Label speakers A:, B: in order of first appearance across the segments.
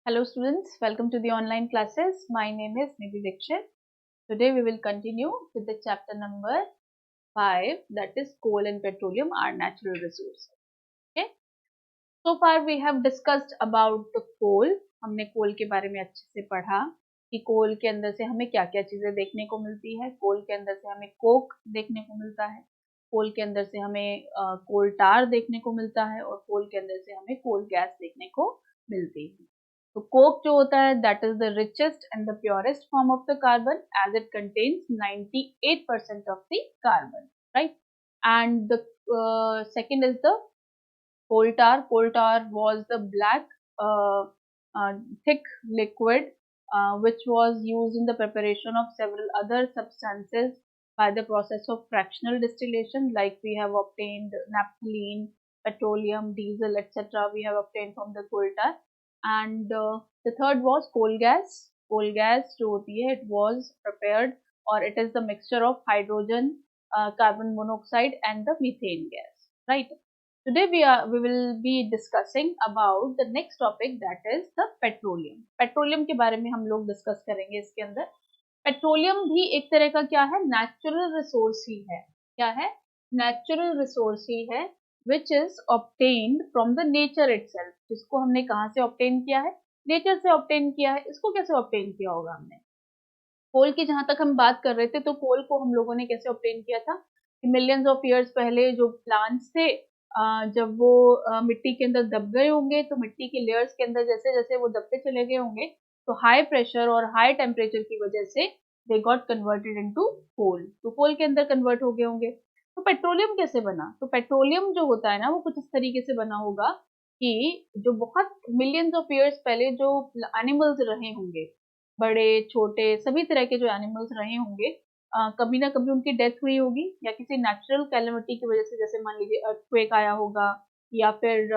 A: Hello students, welcome to the online classes. My name is Nidhi Dixit. Today we will continue with the chapter number 5, that is coal and petroleum are natural resources. Okay. So far we have discussed about the coal. हमने कोल के बारे में अच्छे से पढ़ा कि कोल के अंदर से हमें क्या क्या चीजें देखने को मिलती है। कोल के अंदर से हमें कोक देखने को मिलता है, कोल के अंदर से हमें कोल टार देखने को मिलता है और कोल के अंदर से हमें कोल गैस देखने को मिलती है। तो कोक जो होता है that is the richest and the purest form of the carbon as it contains 98% of the carbon, right. And the second is the coal tar. Coal tar was the black thick liquid which was used in the preparation of several other substances by the process of fractional distillation, like we have obtained naphthalene, petroleum, diesel, etc. we have obtained from the coal tar. And the third was coal gas. Coal gas जो होती है, it was prepared or it is the mixture of hydrogen, carbon monoxide and the methane gas, right. Today we will be discussing about the next topic, that is the petroleum. Petroleum के बारे में हम लोग discuss करेंगे इसके अंदर। Petroleum भी एक तरह का क्या है, नेचुरल रिसोर्स ही है। क्या है? नेचुरल रिसोर्स ही है which is obtained from the nature itself. जिसको हमने कहाँ से ऑब्टेन किया है? नेचर से ऑब्टेन किया है। इसको कैसे ऑब्टेन किया होगा हमने? कोल की जहां तक हम बात कर रहे थे, तो कोल को हम लोगों ने कैसे ऑब्टेन किया था? मिलियंस ऑफ ईयर्स पहले जो प्लांट्स थे, जब वो मिट्टी के अंदर दब गए होंगे, तो मिट्टी की लेयर्स के अंदर जैसे जैसे वो दबते चले गए होंगे, तो हाई प्रेशर और हाई टेम्परेचर की वजह से they got converted into coal, तो कोल के अंदर कन्वर्ट हो गए होंगे। तो पेट्रोलियम कैसे बना? तो पेट्रोलियम जो होता है ना, वो कुछ इस तरीके से बना होगा कि जो बहुत मिलियंस ऑफ ईयर्स पहले जो एनिमल्स रहे होंगे, बड़े छोटे सभी तरह के जो एनिमल्स रहे होंगे, कभी ना कभी उनकी डेथ हुई होगी या किसी नेचुरल कैलेमिटी की वजह से, जैसे मान लीजिए अर्थक्वेक आया होगा या फिर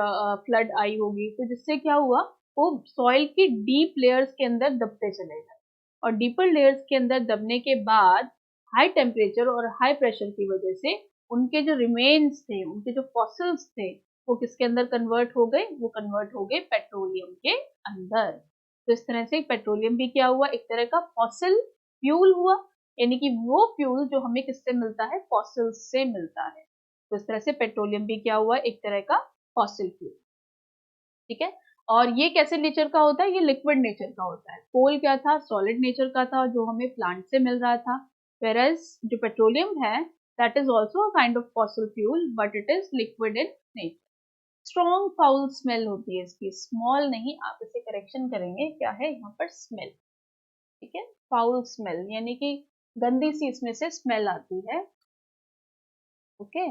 A: फ्लड आई होगी, तो जिससे क्या हुआ, वो सॉइल की डीप लेयर्स के अंदर दबते चले गए और डीपर लेयर्स के अंदर दबने के बाद हाई टेम्परेचर और हाई प्रेशर की वजह से उनके जो रिमेन्स थे, उनके जो फॉसिल्स थे, वो किसके अंदर कन्वर्ट हो गए? वो कन्वर्ट हो गए पेट्रोलियम के अंदर। तो इस तरह से पेट्रोलियम भी क्या हुआ, एक तरह का फॉसिल फ्यूल हुआ, यानी कि वो फ्यूल जो हमें किससे मिलता है? फॉसिल्स से मिलता है। तो इस तरह से पेट्रोलियम भी क्या हुआ, एक तरह का फॉसिल फ्यूल। ठीक है। और ये कैसे नेचर का होता है? ये लिक्विड नेचर का होता है। कोल क्या था? सॉलिड नेचर का था, जो हमें प्लांट से मिल रहा था। whereas जो पेट्रोलियम है that is also a kind of fossil fuel, but it is liquid in nature. Strong foul smell होती है इसकी, स्मॉल नहीं, आप इसे करेक्शन करेंगे, क्या है यहाँ पर? स्मेल। ठीक है, फाउल स्मेल यानी कि गंदी सी इसमें से स्मेल आती है। ओके,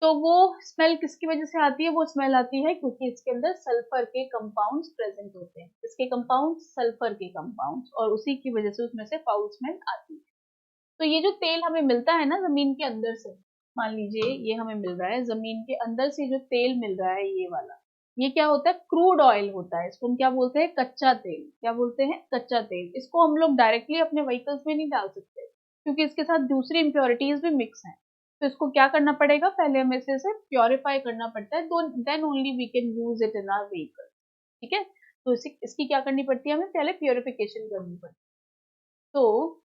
A: तो वो स्मेल किसकी वजह से आती है? वो स्मेल आती है क्योंकि इसके अंदर सल्फर के कंपाउंड्स प्रेजेंट होते हैं। इसके कंपाउंड्स सल्फर के कंपाउंड्स, और उसी की वजह से उसमें से फाउल स्मेल आती है। तो ये जो तेल हमें मिलता है ना जमीन के अंदर से, मान लीजिए ये हमें मिल रहा है जमीन के अंदर से, जो तेल मिल रहा है ये वाला, ये क्या होता है? क्रूड ऑयल होता है। इसको हम क्या बोलते हैं? कच्चा तेल। क्या बोलते हैं? कच्चा तेल। इसको हम लोग डायरेक्टली अपने व्हीकल्स में नहीं डाल सकते क्योंकि इसके साथ दूसरी इम्प्योरिटीज भी मिक्स हैं। तो इसको क्या करना पड़ेगा? पहले हमें इसे प्योरीफाई करना पड़ता है, तो then only we can use it in our vehicle. ठीक है, तो इसकी क्या करनी पड़ती है? हमें पहले प्योरिफिकेशन करनी पड़ती है। तो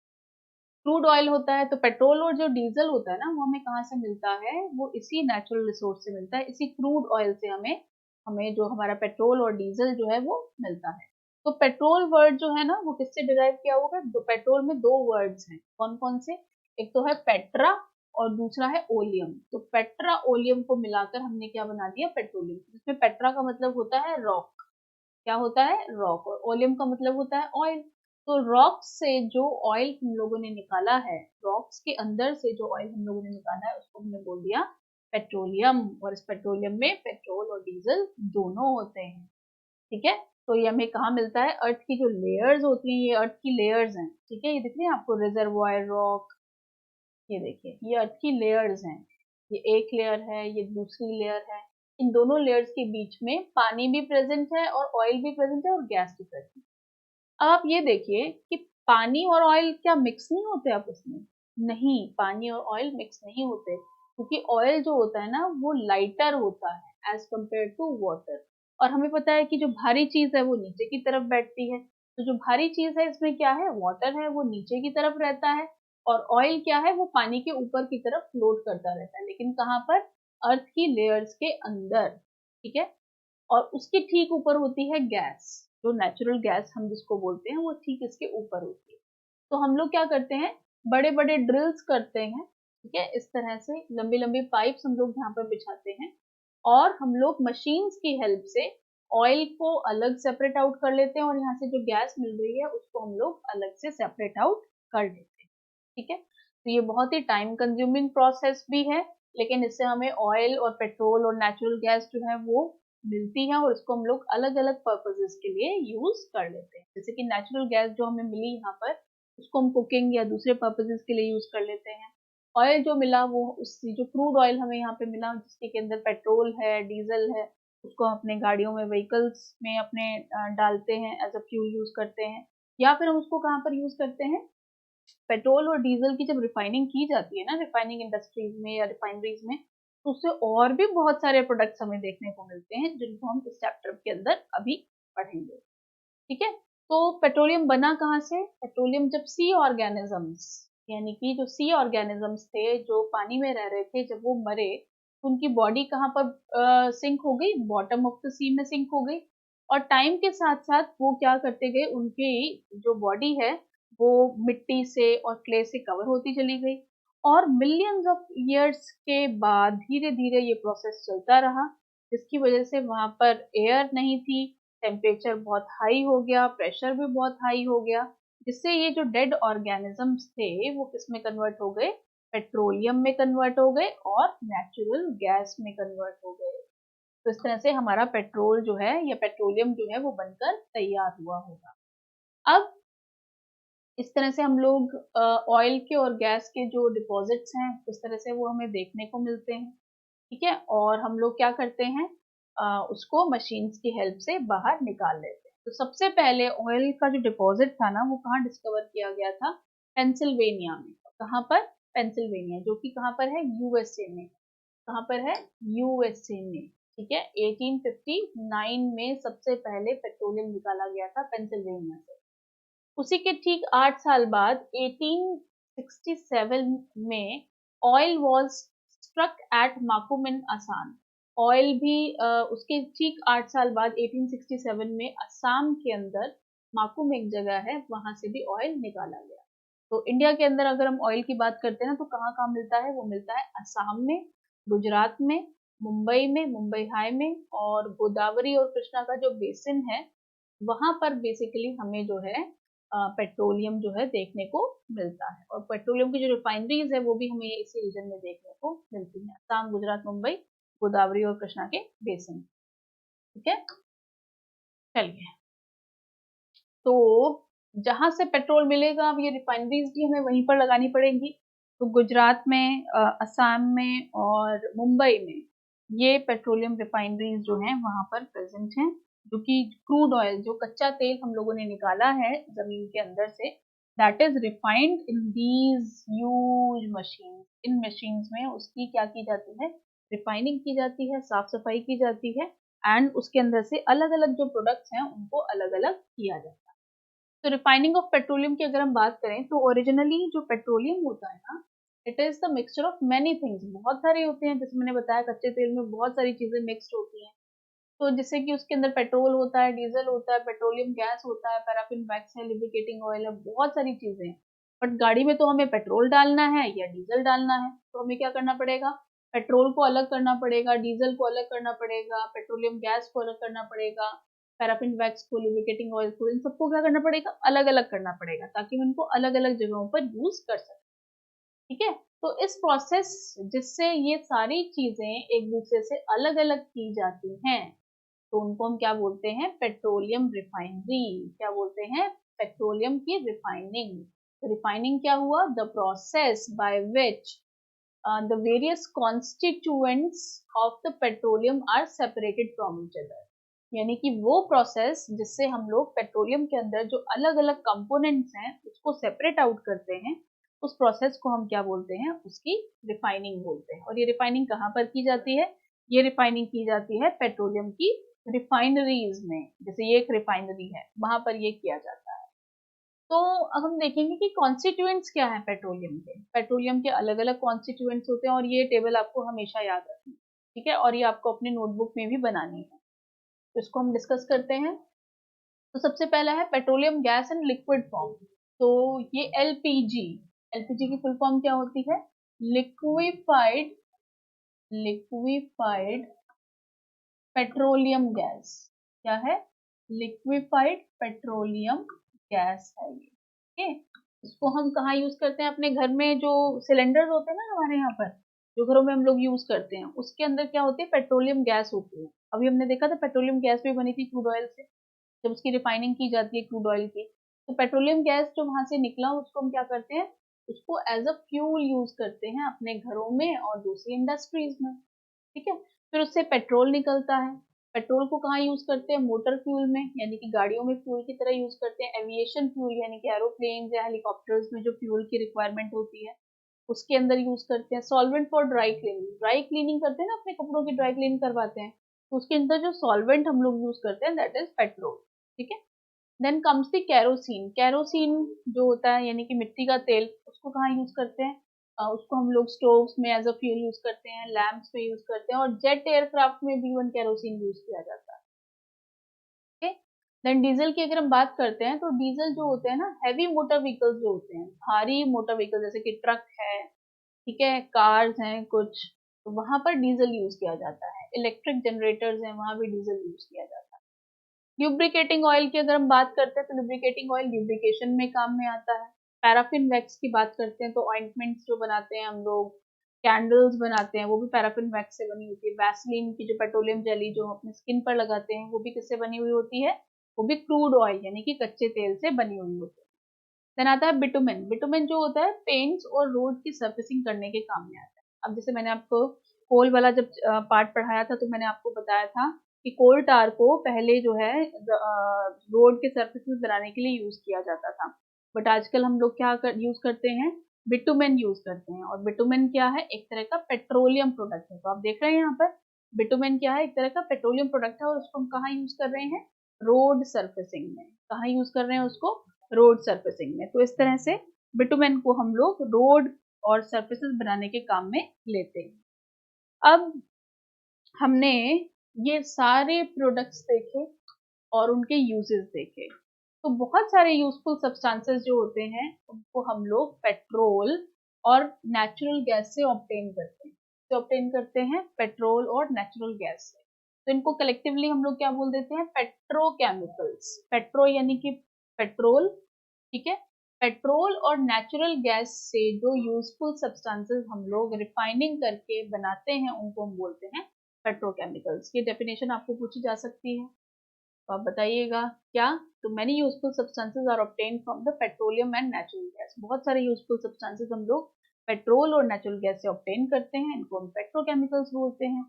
A: क्रूड ऑयल होता है, तो पेट्रोल और जो डीजल होता है ना, वो हमें कहाँ से मिलता है? वो इसी नेचुरल रिसोर्स से मिलता है, इसी क्रूड ऑयल से हमें हमें जो हमारा पेट्रोल और डीजल जो है वो मिलता है। तो पेट्रोल वर्ड जो है ना, वो किससे डिराइव किया होगा? पेट्रोल में दो वर्ड्स हैं, कौन कौन से? एक तो है पेट्रा और दूसरा है ओलियम। तो पेट्रा ओलियम को मिलाकर हमने क्या बना दिया? पेट्रोलियम। जिसमें पेट्रा का मतलब होता है रॉक। क्या होता है? रॉक। और ओलियम का मतलब होता है ऑयल। तो रॉक्स से जो ऑयल हम लोगों ने निकाला है, रॉक्स के अंदर से जो ऑयल हम लोगों ने निकाला है, उसको हमने बोल दिया पेट्रोलियम। और इस पेट्रोलियम में पेट्रोल और डीजल दोनों होते हैं। ठीक है, तो ये हमें कहाँ मिलता है? अर्थ की जो लेयर्स होती हैं, ये अर्थ की लेयर्स हैं। ठीक है, ये दिख रही है आपको, रिजर्वायर रॉक, ये देखिए, ये अर्थ की लेयर्स हैं। ये एक लेयर है, ये दूसरी लेयर है। इन दोनों लेयर्स के बीच में पानी भी प्रेजेंट है और ऑयल भी प्रेजेंट है और गैस भी प्रेजेंट है। अब आप ये देखिए कि पानी और ऑयल क्या मिक्स नहीं होते आपस में? नहीं, पानी और ऑयल मिक्स नहीं होते, क्योंकि ऑयल जो होता है ना, वो लाइटर होता है एज कंपेयर टू वाटर। और हमें पता है कि जो भारी चीज है वो नीचे की तरफ बैठती है। तो जो भारी चीज है इसमें क्या है, वाटर है, वो नीचे की तरफ रहता है, और ऑयल क्या है, वो पानी के ऊपर की तरफ फ्लोट करता रहता है, लेकिन कहाँ पर, अर्थ की लेयर्स के अंदर। ठीक है। और उसके ठीक ऊपर होती है गैस, जो नेचुरल गैस हम जिसको बोलते हैं, वो ठीक इसके ऊपर होती है। तो हम लोग क्या करते हैं, बड़े बड़े ड्रिल्स करते हैं, ठीक है, इस तरह से लंबी लंबी पाइप्स हम लोग यहाँ पर बिछाते हैं, और हम लोग मशीन्स की हेल्प से ऑयल को अलग सेपरेट आउट कर लेते हैं, और यहाँ से जो गैस मिल रही है उसको हम लोग अलग से सेपरेट आउट कर लेते हैं। ठीक है। तो ये बहुत ही टाइम कंज्यूमिंग प्रोसेस भी है, लेकिन इससे हमें ऑयल और पेट्रोल और नेचुरल गैस जो है वो मिलती है, और इसको हम लोग अलग अलग पर्पजेस के लिए यूज कर लेते हैं। जैसे कि नेचुरल गैस जो हमें मिली यहाँ पर, उसको हम कुकिंग या दूसरे पर्पजेस के लिए यूज कर लेते हैं। ऑयल जो मिला वो उससे, जो क्रूड ऑयल हमें यहाँ पे मिला जिसके के अंदर पेट्रोल है, डीजल है, उसको हम अपने गाड़ियों में, व्हीकल्स में अपने डालते हैं, एज अ फ्यूल यूज करते हैं। या फिर हम उसको कहाँ पर यूज करते हैं, पेट्रोल और डीजल की जब रिफाइनिंग की जाती है ना, रिफाइनिंग इंडस्ट्रीज में या रिफाइनरीज में, तो उससे और भी बहुत सारे प्रोडक्ट्स हमें देखने को मिलते हैं, जिनको हम इस चैप्टर के अंदर अभी पढ़ेंगे। ठीक है। तो पेट्रोलियम बना कहाँ से, पेट्रोलियम जब सी ऑर्गेनिजम्स, यानी कि जो सी ऑर्गेनिजम्स थे जो पानी में रह रहे थे, जब वो मरे तो उनकी बॉडी कहाँ पर सिंक हो गई, बॉटम ऑफ द सी में सिंक हो गई। और टाइम के साथ साथ वो क्या करते गए, उनकी जो बॉडी है वो मिट्टी से और क्ले से कवर होती चली गई, और मिलियंस ऑफ ईयर्स के बाद धीरे धीरे ये प्रोसेस चलता रहा, जिसकी वजह से वहां पर एयर नहीं थी, टेम्परेचर बहुत हाई हो गया, प्रेशर भी बहुत हाई हो गया, जिससे ये जो डेड ऑर्गेनिजम्स थे वो किस में कन्वर्ट हो गए, पेट्रोलियम में कन्वर्ट हो गए और नेचुरल गैस में कन्वर्ट हो गए। तो इस तरह से हमारा पेट्रोल जो है या पेट्रोलियम जो है वो बनकर तैयार हुआ होगा। अब इस तरह से हम लोग ऑयल के और गैस के जो डिपॉजिट्स हैं, उस तरह से वो हमें देखने को मिलते हैं। ठीक है। और हम लोग क्या करते हैं, उसको मशीन्स की हेल्प से बाहर निकाल लेते हैं। तो सबसे पहले ऑयल का जो डिपॉजिट था ना, वो कहाँ डिस्कवर किया गया था, पेंसिल्वेनिया में। कहाँ पर, पेंसिल्वेनिया, जो कि कहाँ पर है, यूएसए में। कहाँ पर है, यूएसए में। ठीक है। 1859 में सबसे पहले पेट्रोलियम निकाला गया था पेंसिल्वेनिया से। उसी के ठीक 8 साल बाद 1867 में oil was struck at Makum Assam. Oil भी उसके ठीक 8 साल बाद 1867 में असम के अंदर माकुम एक जगह है, वहां से भी ऑयल निकाला गया। तो इंडिया के अंदर अगर हम ऑयल की बात करते हैं ना, तो कहाँ कहाँ मिलता है, वो मिलता है असम में, गुजरात में, मुंबई में, मुंबई हाई में, और गोदावरी और कृष्णा का जो बेसिन है वहां पर बेसिकली हमें जो है पेट्रोलियम जो है देखने को मिलता है। और पेट्रोलियम की जो रिफाइनरीज है वो भी हमें इसी रीजन में देखने को मिलती है, असम, गुजरात, मुंबई, गोदावरी और कृष्णा के बेसिन। ठीक है। चलिए, तो जहां से पेट्रोल मिलेगा, अब ये रिफाइनरीज भी हमें वहीं पर लगानी पड़ेंगी। तो गुजरात में, असम में और मुंबई में ये पेट्रोलियम रिफाइनरीज जो हैं वहां पर प्रेजेंट हैं, जो कि क्रूड ऑयल, जो कच्चा तेल हम लोगों ने निकाला है जमीन के अंदर से, that is refined in these huge machine. In machines में उसकी क्या की जाती है, रिफाइनिंग की जाती है, साफ सफाई की जाती है, एंड उसके अंदर से अलग अलग जो प्रोडक्ट्स हैं उनको अलग अलग किया जाता है। तो रिफाइनिंग ऑफ पेट्रोलियम की अगर हम बात करें, तो ओरिजिनली जो पेट्रोलियम होता है ना, it is the mixture of many things. बहुत सारे होते हैं, जैसे मैंने बताया कच्चे तेल में बहुत सारी चीजें मिक्स्ड होती हैं। तो जिससे कि उसके अंदर पेट्रोल होता है, डीजल होता है, पेट्रोलियम गैस होता है, पैराफिन वैक्स है, लिब्रिकेटिंग ऑयल है, बहुत सारी चीजें हैं। बट गाड़ी में तो हमें पेट्रोल डालना है या डीजल डालना है, तो हमें क्या करना पड़ेगा, पेट्रोल को अलग करना पड़ेगा, डीजल को अलग करना पड़ेगा, पेट्रोलियम गैस को अलग करना पड़ेगा, पैराफिन वैक्स को, लिब्रिकेटिंग ऑयल को, इन सबको क्या करना पड़ेगा, अलग अलग करना पड़ेगा, ताकि हम इनको अलग अलग जगहों पर यूज कर सकें। ठीक है। तो इस प्रोसेस जिससे ये सारी चीजें एक दूसरे से अलग अलग की जाती हैं, तो उनको हम क्या बोलते हैं, पेट्रोलियम रिफाइनरी। क्या बोलते हैं, पेट्रोलियम की रिफाइनिंग। रिफाइनिंग क्या हुआ, the process by which the various constituents of the petroleum are separated from each other। यानी कि वो प्रोसेस जिससे हम लोग पेट्रोलियम के अंदर जो अलग अलग कंपोनेंट्स हैं उसको सेपरेट आउट करते हैं, उस प्रोसेस को हम क्या बोलते हैं, उसकी रिफाइनिंग बोलते हैं। और ये रिफाइनिंग कहाँ पर की जाती है, ये रिफाइनिंग की जाती है पेट्रोलियम की रिफाइनरीज में, जैसे ये एक रिफाइनरी है, वहां पर ये किया जाता है। तो अब हम देखेंगे कि कॉन्स्टिट्यूएंट्स क्या है पेट्रोलियम के। पेट्रोलियम के अलग अलग कॉन्स्टिट्यूएंट्स होते हैं और ये टेबल आपको हमेशा याद रखनी है, ठीक है, और ये आपको अपने नोटबुक में भी बनानी है। तो इसको हम डिस्कस करते हैं। तो सबसे पहला है petroleum gas in liquid form. तो ये एलपीजी, एलपीजी की फुल फॉर्म क्या होती है? Liquefied liquefied petroleum gas. क्या है? लिक्विफाइड पेट्रोलियम गैस है ये, ठीक है। इसको हम कहाँ यूज करते हैं? अपने घर में जो सिलेंडर्स होते हैं ना हमारे यहाँ पर, जो घरों में हम लोग यूज करते हैं, उसके अंदर क्या होती है? पेट्रोलियम गैस होती है। अभी हमने देखा था पेट्रोलियम गैस भी बनी थी क्रूड ऑयल से, जब उसकी रिफाइनिंग की जाती है क्रूड ऑयल की। तो पेट्रोलियम गैस जो वहां से निकला उसको हम क्या करते हैं? उसको एज अ फ्यूल यूज करते हैं अपने घरों में और दूसरी इंडस्ट्रीज में, ठीक है। फिर उससे पेट्रोल निकलता है। पेट्रोल को कहाँ यूज करते हैं? मोटर फ्यूल में, यानी कि गाड़ियों में फ्यूल की तरह यूज करते हैं। एविएशन फ्यूल यानी कि एरोप्लेन या हेलीकॉप्टर्स में जो फ्यूल की रिक्वायरमेंट होती है उसके अंदर यूज करते हैं। Solvent for dry cleaning, dry cleaning करते हैं ना, अपने कपड़ों की ड्राई क्लीनिंग करवाते हैं, तो उसके अंदर जो सॉल्वेंट हम लोग यूज करते हैं दैट इज पेट्रोल, ठीक है। Then comes the kerosene. Kerosene जो होता है यानी कि मिट्टी का तेल, उसको कहाँ यूज करते हैं? उसको हम लोग स्टोव्स में एज अ फ्यूल यूज करते हैं, लैंप्स पे यूज करते हैं, और जेट एयरक्राफ्ट में भी इवन केरोसिन यूज किया जाता है, ठीक है। देन डीजल की अगर हम बात करते हैं तो डीजल जो होते हैं ना, हैवी मोटर व्हीकल्स जो होते हैं, भारी मोटर व्हीकल जैसे कि ट्रक है, ठीक है, कार्स हैं कुछ, तो वहां पर डीजल यूज किया जाता है। इलेक्ट्रिक जनरेटर्स हैं, वहां भी डीजल यूज किया जाता है। ल्यूब्रिकेटिंग ऑयल की अगर हम बात करते हैं तो ल्यूब्रिकेटिंग ऑयल ल्यूब्रिकेशन में काम में आता है। पैराफिन वैक्स की बात करते हैं तो ऑइंटमेंट्स जो बनाते हैं हम लोग, कैंडल्स बनाते हैं, वो भी पैराफिन वैक्स से बनी होती है। वैसलीन की जो पेट्रोलियम जेली जो अपने स्किन पर लगाते हैं वो भी किससे बनी हुई होती है? वो भी क्रूड ऑयल यानी कि कच्चे तेल से बनी हुई होती है। देन आता है बिटुमेन। बिटुमेन जो होता है पेंट्स और रोड की सर्फेसिंग करने के काम में आता है। अब जैसे मैंने आपको कोल वाला जब पार्ट पढ़ाया था तो मैंने आपको बताया था कि कोल टार को पहले जो है रोड के सर्फेसेस बनाने के लिए यूज किया जाता था, बट आजकल हम लोग क्या यूज करते हैं? बिटुमेन यूज करते हैं। और बिटुमेन क्या है? एक तरह का पेट्रोलियम प्रोडक्ट है। तो आप देख रहे हैं यहाँ पर बिटुमेन क्या है? एक तरह का पेट्रोलियम प्रोडक्ट है, और उसको हम कहाँ यूज कर रहे हैं? रोड सर्फेसिंग में। कहाँ यूज कर रहे हैं उसको? रोड सर्फेसिंग में। तो इस तरह से बिटुमेन को हम लोग रोड और सर्फेसेस बनाने के काम में लेते हैं। अब हमने ये सारे प्रोडक्ट्स देखे और उनके यूजेस देखे। तो बहुत सारे यूजफुल सब्सटेंसेस जो होते हैं उनको हम लोग पेट्रोल और नेचुरल गैस से ऑब्टेन करते हैं। तो ऑब्टेन करते हैं पेट्रोल और नेचुरल गैस से। तो इनको कलेक्टिवली हम लोग क्या बोल देते हैं? पेट्रोकेमिकल्स। पेट्रो यानी कि पेट्रोल, ठीक है। पेट्रोल और नेचुरल गैस से जो यूजफुल सब्सटेंसेस हम लोग रिफाइनिंग करके बनाते हैं उनको हम बोलते हैं पेट्रोकेमिकल्स। की डेफिनेशन आपको पूछी जा सकती है, तो आप बताइएगा क्या? तो many useful substances are obtained from the petroleum and natural gas. बहुत सारे यूजफुल सब्सटेंसेस हम लोग पेट्रोल और नेचुरल गैस से ऑब्टेन करते हैं, इनको हम पेट्रोकेमिकल्स बोलते हैं।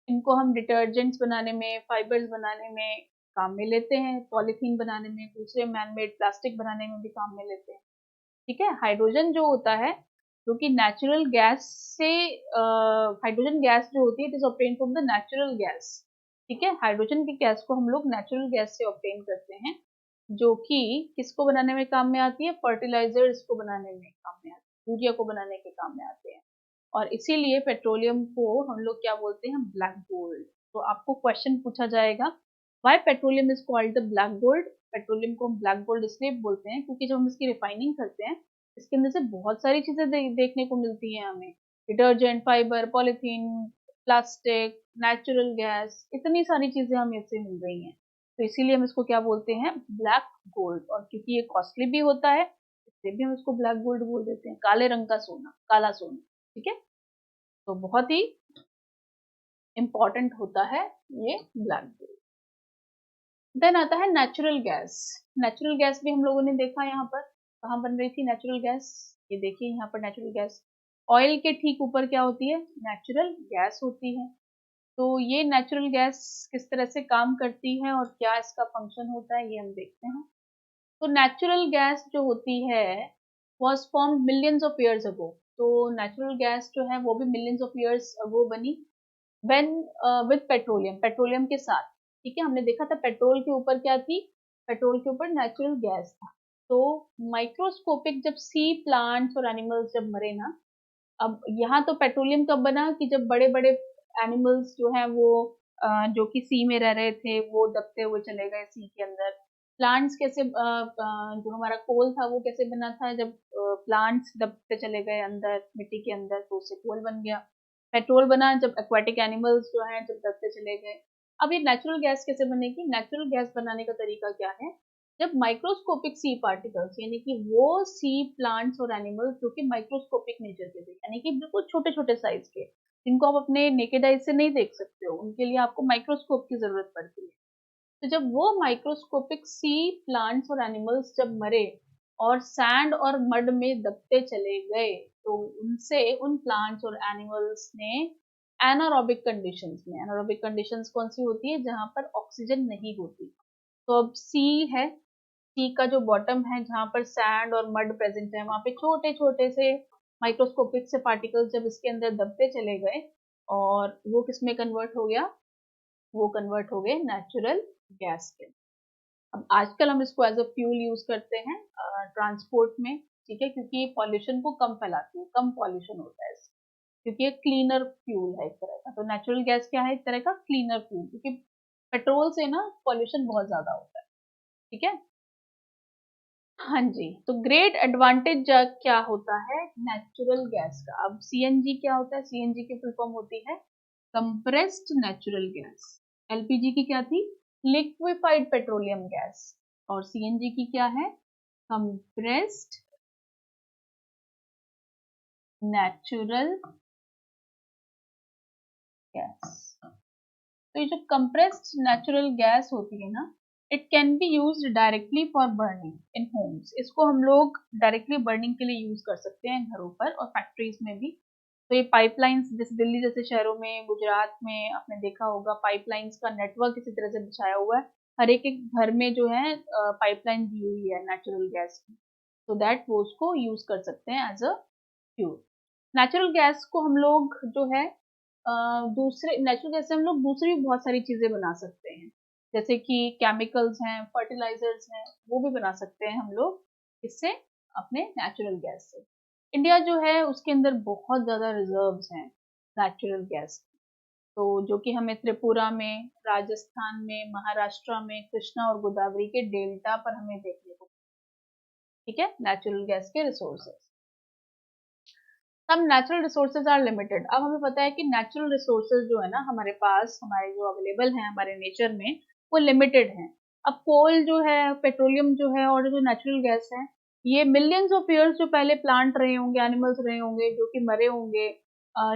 A: इनको हम डिटर्जेंट्स बनाने में, फाइबर्स बनाने में काम में लेते हैं, पॉलीथीन बनाने में, दूसरे मैनमेड प्लास्टिक बनाने में भी काम में लेते हैं, ठीक है। हाइड्रोजन जो होता है, जो कि नेचुरल गैस से, हाइड्रोजन गैस जो होती है it is obtain from the natural gas, ठीक है। हाइड्रोजन की गैस को हम लोग नेचुरल गैस से ऑब्टेन करते हैं, जो कि किसको बनाने में काम में आती है? फर्टिलाइजर्स को बनाने में काम में आती है, यूरिया को बनाने के काम में आते हैं। और इसीलिए पेट्रोलियम को हम लोग क्या बोलते हैं? Black gold. तो आपको क्वेश्चन पूछा जाएगा, why petroleum is called the black gold? Petroleum को हम ब्लैक गोल्ड इसलिए बोलते हैं क्योंकि जब हम इसकी रिफाइनिंग करते हैं इसके अंदर से बहुत सारी चीजें देखने को मिलती हैं हमें। Detergent, fibre, polythene, plastic, natural gas, इतनी सारी चीजें हमें इससे मिल रही हैं। तो इसीलिए हम इसको क्या बोलते हैं? Black gold. और क्योंकि ये कॉस्टली भी होता है इसलिए भी हम इसको ब्लैक गोल्ड बोल देते हैं। काले रंग का सोना, काला सोना, ठीक है। तो बहुत ही इंपॉर्टेंट होता है ये ब्लैक गोल्ड। देन आता है नेचुरल गैस। नेचुरल गैस भी हम लोगों ने देखा यहाँ पर कहाँ बन रही थी नेचुरल गैस। ये देखिए यहाँ पर नेचुरल गैस, ऑयल के ठीक ऊपर क्या होती है? नेचुरल गैस होती है। तो ये नेचुरल गैस किस तरह से काम करती है और क्या इसका फंक्शन होता है ये हम देखते हैं। तो नेचुरल गैस जो होती है was form millions of years ago. तो नेचुरल गैस जो है वो भी मिलियंस ऑफ ईयर्स अगो बनी, व्हेन विद पेट्रोलियम, पेट्रोलियम के साथ, ठीक है, हमने देखा था पेट्रोल के ऊपर क्या थी, पेट्रोल के ऊपर नेचुरल गैस था। तो माइक्रोस्कोपिक जब सी प्लांट्स और एनिमल्स जब मरे ना, अब यहाँ तो पेट्रोलियम कब बना कि जब बड़े बड़े एनिमल्स जो है वो जो कि सी में रह रहे थे वो दबते हुए चले गए सी के अंदर। प्लांट्स कैसे जो हमारा कोल था वो कैसे बना था, जब प्लांट्स दबते चले गए अंदर मिट्टी के अंदर तो उससे कोल बन गया। पेट्रोल बना जब एक्वाटिक एनिमल्स जो हैं जब दबते चले गए। अब ये नेचुरल गैस कैसे बनेगी, नेचुरल गैस बनाने का तरीका क्या है, जब माइक्रोस्कोपिक सी पार्टिकल्स यानी कि वो सी प्लांट्स और एनिमल्स जो कि माइक्रोस्कोपिक नेचर के थे, यानी कि बिल्कुल छोटे छोटे साइज के, जिनको आप अपने नेकेड आई से नहीं देख सकते हो, उनके लिए आपको माइक्रोस्कोप की जरूरत पड़ती है। तो जब वो माइक्रोस्कोपिक सी प्लांट्स और एनिमल्स जब मरे और सैंड और मड में दबते चले गए, तो उनसे उन प्लांट्स और एनिमल्स ने एनारोबिक कंडीशंस में, एनारोबिक कंडीशंस कौन सी होती है, जहां पर ऑक्सीजन नहीं होती। तो अब सी है, सी का जो बॉटम है जहां पर सैंड और मड प्रेजेंट है, वहां पे छोटे छोटे से माइक्रोस्कोपिक से पार्टिकल्स जब इसके अंदर दबते चले गए और वो किस में कन्वर्ट हो गया, वो कन्वर्ट हो गए नेचुरल गैस के। अब आजकल हम इसको एज अ फ्यूल यूज करते हैं ट्रांसपोर्ट में, ठीक है, क्योंकि ये पॉल्यूशन को कम फैलाती है, कम पॉल्यूशन होता है इससे, क्योंकि ये क्लीनर फ्यूल है एक तरह का। तो नेचुरल गैस क्या है, एक तरह का क्लीनर फ्यूल, क्योंकि पेट्रोल से ना पॉल्यूशन बहुत ज्यादा होता है, ठीक है। हाँ जी, तो ग्रेट एडवांटेज क्या होता है नेचुरल गैस का। अब सीएनजी क्या होता है, सीएनजी की फुल फॉर्म होती है कंप्रेस्ड नेचुरल गैस। एलपीजी की क्या थी, लिक्विफाइड पेट्रोलियम गैस, और सीएनजी की क्या है, कंप्रेस्ड नेचुरल गैस। तो ये जो कंप्रेस्ड नेचुरल गैस होती है ना, it can be use directly for burning in Holmes. इसको हम लोग डायरेक्टली बर्निंग के लिए यूज कर सकते हैं घरों पर और फैक्ट्रीज में भी। तो ये पाइपलाइंस, जैसे दिल्ली जैसे शहरों में, गुजरात में आपने देखा होगा पाइपलाइंस का नेटवर्क इसी तरह से बिछाया हुआ है, हर एक एक घर में जो है पाइपलाइन दी हुई है नेचुरल गैस की, तो दैट वो उसको यूज कर सकते हैं as a fuel. Natural gas को हम लोग जो है दूसरे नेचुरल गैस से हम लोग दूसरी भी बहुत सारी चीजें बना सकते हैं, जैसे कि केमिकल्स हैं, फर्टिलाइजर्स हैं, वो भी बना सकते हैं हम लोग इससे, अपने नेचुरल गैस से। इंडिया जो है उसके अंदर बहुत ज्यादा रिजर्व्स हैं नेचुरल गैस, तो जो कि हमें त्रिपुरा में, राजस्थान में, महाराष्ट्र में कृष्णा और गोदावरी के डेल्टा पर हमें देखने को, ठीक है, नेचुरल गैस के रिसोर्सेज। सब नेचुरल रिसोर्सेज आर लिमिटेड। अब हमें पता है कि नेचुरल रिसोर्सेज जो है ना हमारे पास, हमारे जो अवेलेबल हैं हमारे नेचर में, वो लिमिटेड हैं। अब कोल जो है, पेट्रोलियम जो है और जो नेचुरल गैस है, ये मिलियंस ऑफ ईयर्स जो पहले प्लांट रहे होंगे, एनिमल्स रहे होंगे जो कि मरे होंगे,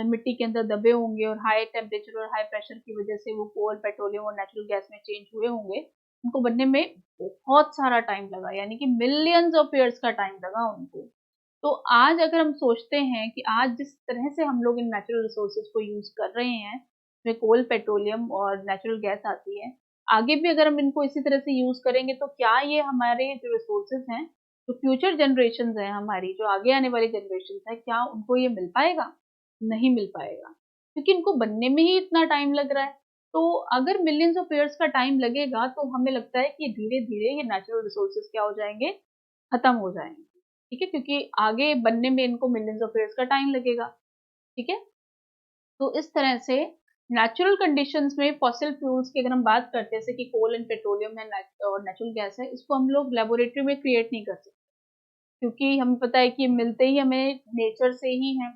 A: मिट्टी के अंदर दबे होंगे और हाई टेम्परेचर और हाई प्रेशर की वजह से वो कोल, पेट्रोलियम और नेचुरल गैस में चेंज हुए होंगे, उनको बनने में बहुत सारा टाइम लगा, यानी कि मिलियंस ऑफ ईयर्स का टाइम लगा उनको। तो आज अगर हम सोचते हैं कि आज जिस तरह से हम लोग इन नेचुरल रिसोर्सेज को यूज कर रहे हैं, इसमें कोल, पेट्रोलियम और नेचुरल गैस आती है, आगे भी अगर हम इनको इसी तरह से यूज करेंगे तो क्या ये हमारे जो रिसोर्सेज हैं, जो फ्यूचर जनरेशन है हमारी, जो आगे आने वाली जनरेशन है, क्या उनको ये मिल पाएगा, नहीं मिल पाएगा, क्योंकि इनको बनने में ही इतना टाइम लग रहा है। तो अगर मिलियंस ऑफ ईयर्स का टाइम लगेगा तो हमें लगता है कि धीरे धीरे ये नेचुरल रिसोर्सेज क्या हो जाएंगे, खत्म हो जाएंगे, ठीक है, क्योंकि आगे बनने में इनको मिलियंस ऑफ ईयर्स का टाइम लगेगा, ठीक है। तो इस तरह से नेचुरल कंडीशंस में फॉसिल फ्यूल्स की अगर हम बात करते हैं, जैसे कि कोल एंड पेट्रोलियम है और नेचुरल गैस है, इसको हम लोग लेबोरेटरी में क्रिएट नहीं कर सकते, क्योंकि हमें पता है कि मिलते ही हमें नेचर से ही हैं,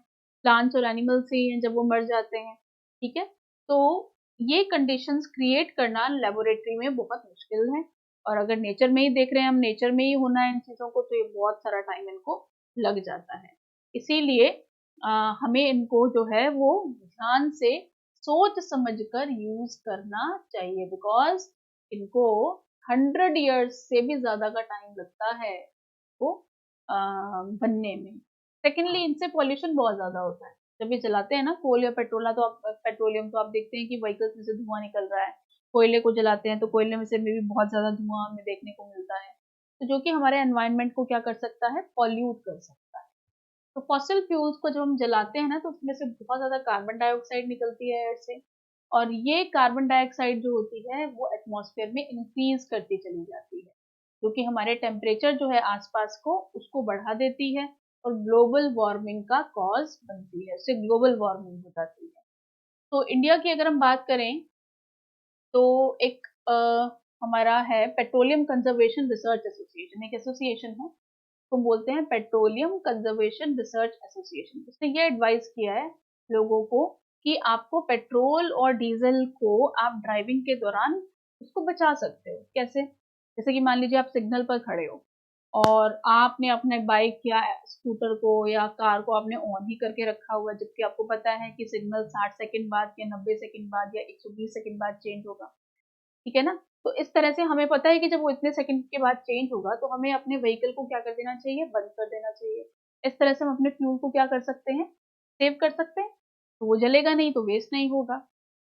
A: प्लांट्स और एनिमल से ही हैं जब वो मर जाते हैं, ठीक है। तो ये कंडीशंस क्रिएट करना लेबोरेटरी में बहुत मुश्किल है, और अगर नेचर में ही देख रहे हैं हम, नेचर में ही होना है इन चीज़ों को, तो ये बहुत सारा टाइम इनको लग जाता है। इसीलिए हमें इनको जो है वो ध्यान से सोच समझकर यूज करना चाहिए, बिकॉज इनको 100 ईयर्स से भी ज्यादा का टाइम लगता है वो बनने में। सेकेंडली, इनसे पॉल्यूशन बहुत ज्यादा होता है। जब ये जलाते हैं ना कोल या पेट्रोला, तो आप पेट्रोलियम, तो आप देखते हैं कि व्हीकल्स में से धुआं निकल रहा है। कोयले को जलाते हैं तो कोयले में से भी बहुत ज्यादा धुआं हमें देखने को मिलता है, तो जो कि हमारे एनवायरनमेंट को क्या कर सकता है, पॉल्यूट कर सकता है। तो फॉसिल फ्यूल्स को जब हम जलाते हैं ना, तो उसमें से बहुत ज्यादा कार्बन डाइऑक्साइड निकलती है एयर से, और ये कार्बन डाइऑक्साइड जो होती है वो एटमॉस्फेयर में इंक्रीज करती चली जाती है, क्योंकि हमारे टेम्परेचर जो है आसपास को उसको बढ़ा देती है और ग्लोबल वार्मिंग का कॉज बनती है, उससे ग्लोबल वार्मिंग हो जाती है। तो इंडिया की अगर हम बात करें तो एक हमारा है पेट्रोलियम कंजर्वेशन रिसर्च एसोसिएशन, एक एसोसिएशन है, तो बोलते हैं पेट्रोलियम कंजर्वेशन रिसर्च एसोसिएशन। उसने ये एडवाइस किया है लोगों को कि आपको पेट्रोल और डीजल को आप ड्राइविंग के दौरान उसको बचा सकते हो। कैसे? जैसे कि मान लीजिए आप सिग्नल पर खड़े हो और आपने अपने बाइक या स्कूटर को या कार को आपने ऑन ही करके रखा हुआ है, जबकि आपको पता है कि सिग्नल 60 सेकंड बाद या 90 सेकंड बाद या 120 सेकंड बाद चेंज होगा, ठीक है ना? तो इस तरह से हमें पता है कि जब वो इतने सेकंड के बाद चेंज होगा तो हमें अपने व्हीकल को क्या कर देना चाहिए, बंद कर देना चाहिए। इस तरह से हम अपने फ्यूल को क्या कर सकते हैं, सेव कर सकते हैं, तो वो जलेगा नहीं तो वेस्ट नहीं होगा।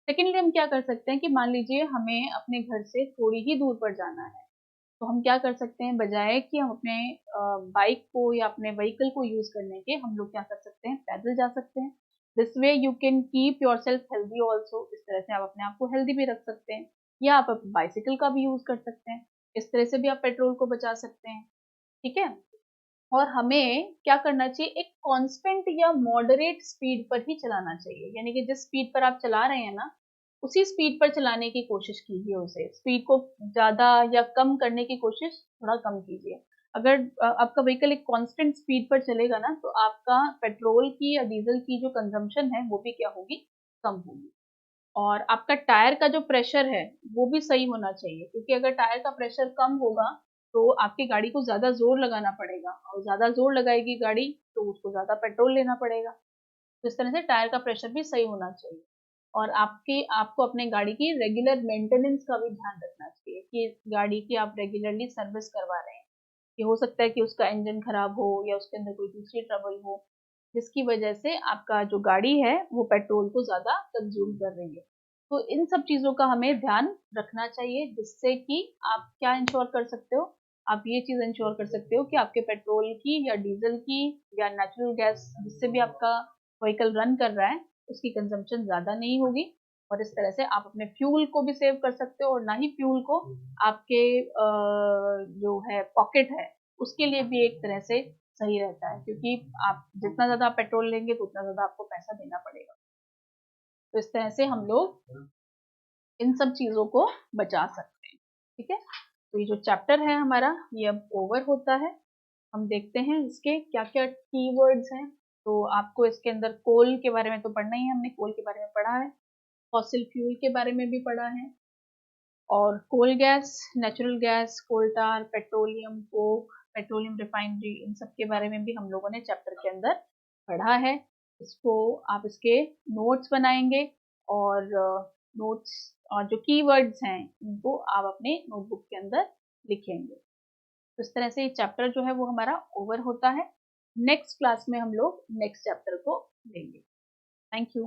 A: सेकेंडली हम क्या कर सकते हैं कि मान लीजिए हमें अपने घर से थोड़ी ही दूर पर जाना है, तो हम क्या कर सकते हैं, बजाय कि हम अपने बाइक को या अपने व्हीकल को यूज करने के हम लोग क्या कर सकते हैं, पैदल जा सकते हैं। This way you can keep your self healthy also, इस तरह से आप अपने आप को हेल्दी भी रख सकते हैं। या आप बाइसिकल का भी यूज कर सकते हैं, इस तरह से भी आप पेट्रोल को बचा सकते हैं, ठीक है। और हमें क्या करना चाहिए, एक कांस्टेंट या मॉडरेट स्पीड पर ही चलाना चाहिए, यानी कि जिस स्पीड पर आप चला रहे हैं ना उसी स्पीड पर चलाने की कोशिश कीजिए, उसे स्पीड को ज्यादा या कम करने की कोशिश थोड़ा कम कीजिए। अगर आपका व्हीकल एक कांस्टेंट स्पीड पर चलेगा ना तो आपका पेट्रोल की या डीजल की जो कंजम्पशन है वो भी क्या होगी, कम होगी। और आपका टायर का जो प्रेशर है वो भी सही होना चाहिए, क्योंकि अगर टायर का प्रेशर कम होगा तो आपकी गाड़ी को ज्यादा जोर लगाना पड़ेगा, और ज्यादा जोर लगाएगी गाड़ी तो उसको ज्यादा पेट्रोल लेना पड़ेगा। तो इस तरह से टायर का प्रेशर भी सही होना चाहिए। और आपको अपने गाड़ी की रेगुलर मेंटेनेंस का भी ध्यान रखना चाहिए कि गाड़ी की आप रेगुलरली सर्विस करवा रहे हैं, कि हो सकता है कि उसका इंजन खराब हो या उसके अंदर कोई दूसरी ट्रबल हो जिसकी वजह से आपका जो गाड़ी है वो पेट्रोल को ज्यादा कंज्यूम कर रही है। तो इन सब चीजों का हमें ध्यान रखना चाहिए, जिससे कि आप क्या इंश्योर कर सकते हो, आप ये चीज इंश्योर कर सकते हो कि आपके पेट्रोल की या डीजल की या नेचुरल गैस जिससे भी आपका व्हीकल रन कर रहा है उसकी कंजम्पशन ज्यादा नहीं होगी। और इस तरह से आप अपने फ्यूल को भी सेव कर सकते हो, और ना ही फ्यूल को आपके जो है पॉकेट है उसके लिए भी एक तरह से सही रहता है, क्योंकि आप जितना ज्यादा पेट्रोल लेंगे तो उतना ज्यादा आपको पैसा देना पड़ेगा। तो इस तरह से हम लोग इन सब चीजों को बचा सकते हैं, ठीक है। तो ये जो चैप्टर है हमारा ये अब ओवर होता है। हम देखते हैं इसके क्या क्या कीवर्ड्स हैं। तो आपको इसके अंदर कोल के बारे में तो पढ़ना ही है, हमने कोल के बारे में पढ़ा है, फॉसिल फ्यूल के बारे में भी पढ़ा है, और कोल गैस, नेचुरल गैस, कोल टार, पेट्रोलियम कोक, पेट्रोलियम रिफाइनरी, इन सब के बारे में भी हम लोगों ने चैप्टर के अंदर पढ़ा है। इसको आप इसके नोट्स बनाएंगे, और नोट्स और जो कीवर्ड्स हैं इनको आप अपने नोटबुक के अंदर लिखेंगे। तो इस तरह से ये चैप्टर जो है वो हमारा ओवर होता है। नेक्स्ट क्लास में हम लोग नेक्स्ट चैप्टर को लेंगे। Thank you.